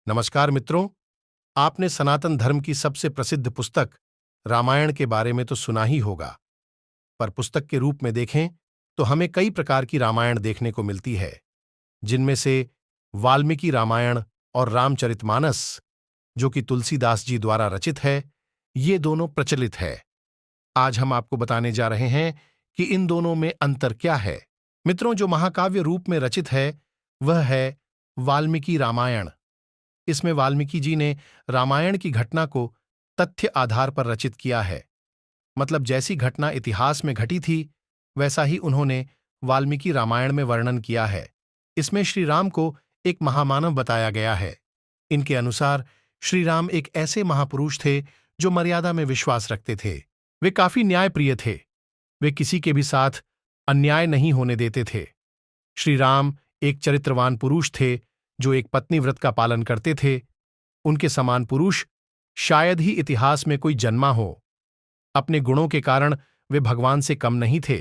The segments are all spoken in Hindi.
नमस्कार मित्रों। आपने सनातन धर्म की सबसे प्रसिद्ध पुस्तक रामायण के बारे में तो सुना ही होगा, पर पुस्तक के रूप में देखें तो हमें कई प्रकार की रामायण देखने को मिलती है, जिनमें से वाल्मीकि रामायण और रामचरितमानस, जो कि तुलसीदास जी द्वारा रचित है, ये दोनों प्रचलित है। आज हम आपको बताने जा रहे हैं कि इन दोनों में अंतर क्या है। मित्रों, जो महाकाव्य रूप में रचित है वह है वाल्मीकि रामायण। इसमें वाल्मीकि जी ने रामायण की घटना को तथ्य आधार पर रचित किया है, मतलब जैसी घटना इतिहास में घटी थी वैसा ही उन्होंने वाल्मीकि रामायण में वर्णन किया है। इसमें श्री राम को एक महामानव बताया गया है। इनके अनुसार श्री राम एक ऐसे महापुरुष थे जो मर्यादा में विश्वास रखते थे। वे काफी न्यायप्रिय थे। वे किसी के भी साथ अन्याय नहीं होने देते थे। श्री राम एक चरित्रवान पुरुष थे जो एक पत्नी व्रत का पालन करते थे। उनके समान पुरुष शायद ही इतिहास में कोई जन्मा हो। अपने गुणों के कारण वे भगवान से कम नहीं थे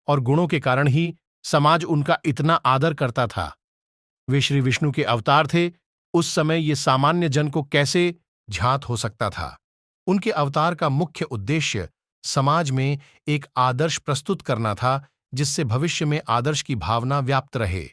और गुणों के कारण ही समाज उनका इतना आदर करता था। वे श्री विष्णु के अवतार थे। उस समय ये सामान्य जन को कैसे झांत हो सकता था। उनके अवतार का मुख्य उद्देश्य समाज में एक आदर्श प्रस्तुत करना था, जिससे भविष्य में आदर्श की भावना व्याप्त रहे।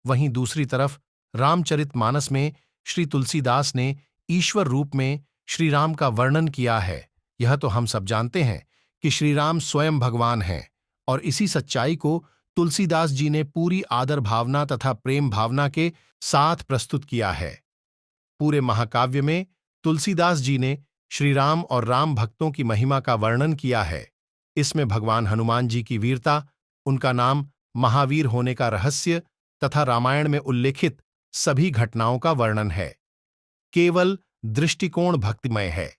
वहीं दूसरी तरफ रामचरितमानस में श्री तुलसीदास ने ईश्वर रूप में श्री राम का वर्णन किया है। यह तो हम सब जानते हैं कि श्री राम स्वयं भगवान हैं, और इसी सच्चाई को तुलसीदास जी ने पूरी आदर भावना तथा प्रेम भावना के साथ प्रस्तुत किया है। पूरे महाकाव्य में तुलसीदास जी ने श्री राम और राम भक्तों की महिमा का वर्णन किया है। इसमें भगवान हनुमान जी की वीरता, उनका नाम महावीर होने का रहस्य तथा रामायण में उल्लेखित सभी घटनाओं का वर्णन है। केवल दृष्टिकोण भक्तिमय है।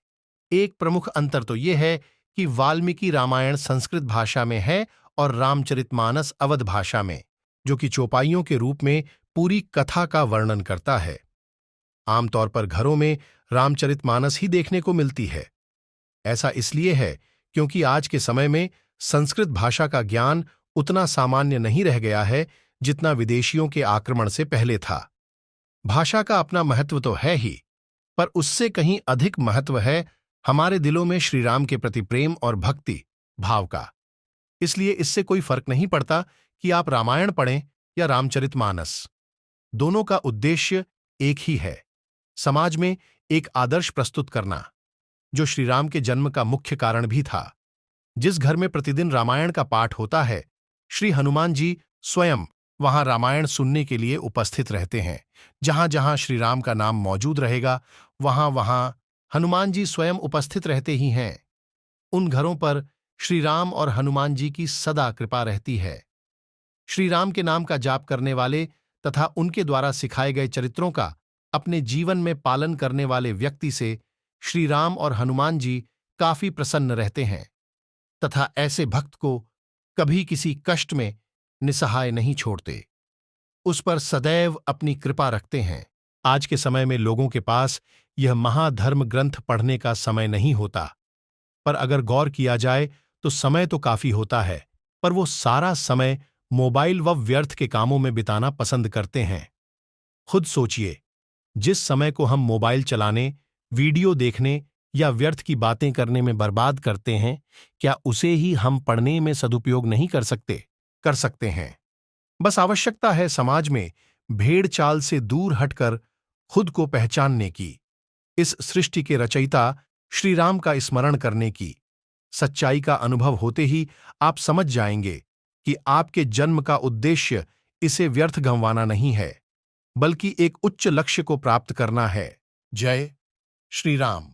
एक प्रमुख अंतर तो यह है कि वाल्मीकि रामायण संस्कृत भाषा में है और रामचरितमानस अवध भाषा में, जो कि चौपाइयों के रूप में पूरी कथा का वर्णन करता है। आमतौर पर घरों में रामचरितमानस ही देखने को मिलती है। ऐसा इसलिए है क्योंकि आज के समय में संस्कृत भाषा का ज्ञान उतना सामान्य नहीं रह गया है जितना विदेशियों के आक्रमण से पहले था। भाषा का अपना महत्व तो है ही, पर उससे कहीं अधिक महत्व है हमारे दिलों में श्री राम के प्रति प्रेम और भक्ति भाव का। इसलिए इससे कोई फर्क नहीं पड़ता कि आप रामायण पढ़ें या रामचरितमानस। दोनों का उद्देश्य एक ही है, समाज में एक आदर्श प्रस्तुत करना, जो श्री राम के जन्म का मुख्य कारण भी था। जिस घर में प्रतिदिन रामायण का पाठ होता है, श्री हनुमान जी स्वयं वहां रामायण सुनने के लिए उपस्थित रहते हैं। जहां जहां श्री राम का नाम मौजूद रहेगा, वहां वहां हनुमान जी स्वयं उपस्थित रहते ही हैं। उन घरों पर श्री राम और हनुमान जी की सदा कृपा रहती है। श्री राम के नाम का जाप करने वाले तथा उनके द्वारा सिखाए गए चरित्रों का अपने जीवन में पालन करने वाले व्यक्ति से श्री राम और हनुमान जी काफी प्रसन्न रहते हैं तथा ऐसे भक्त को कभी किसी कष्ट में निसहाय नहीं छोड़ते। उस पर सदैव अपनी कृपा रखते हैं। आज के समय में लोगों के पास यह महाधर्म ग्रंथ पढ़ने का समय नहीं होता, पर अगर गौर किया जाए तो समय तो काफी होता है, पर वो सारा समय मोबाइल व व्यर्थ के कामों में बिताना पसंद करते हैं। खुद सोचिए, जिस समय को हम मोबाइल चलाने, वीडियो देखने या व्यर्थ की बातें करने में बर्बाद करते हैं, क्या उसे ही हम पढ़ने में सदुपयोग नहीं कर सकते हैं। बस आवश्यकता है समाज में भेड़ चाल से दूर हटकर खुद को पहचानने की, इस सृष्टि के रचयिता श्री राम का स्मरण करने की। सच्चाई का अनुभव होते ही आप समझ जाएंगे कि आपके जन्म का उद्देश्य इसे व्यर्थ गंवाना नहीं है, बल्कि एक उच्च लक्ष्य को प्राप्त करना है। जय श्री राम।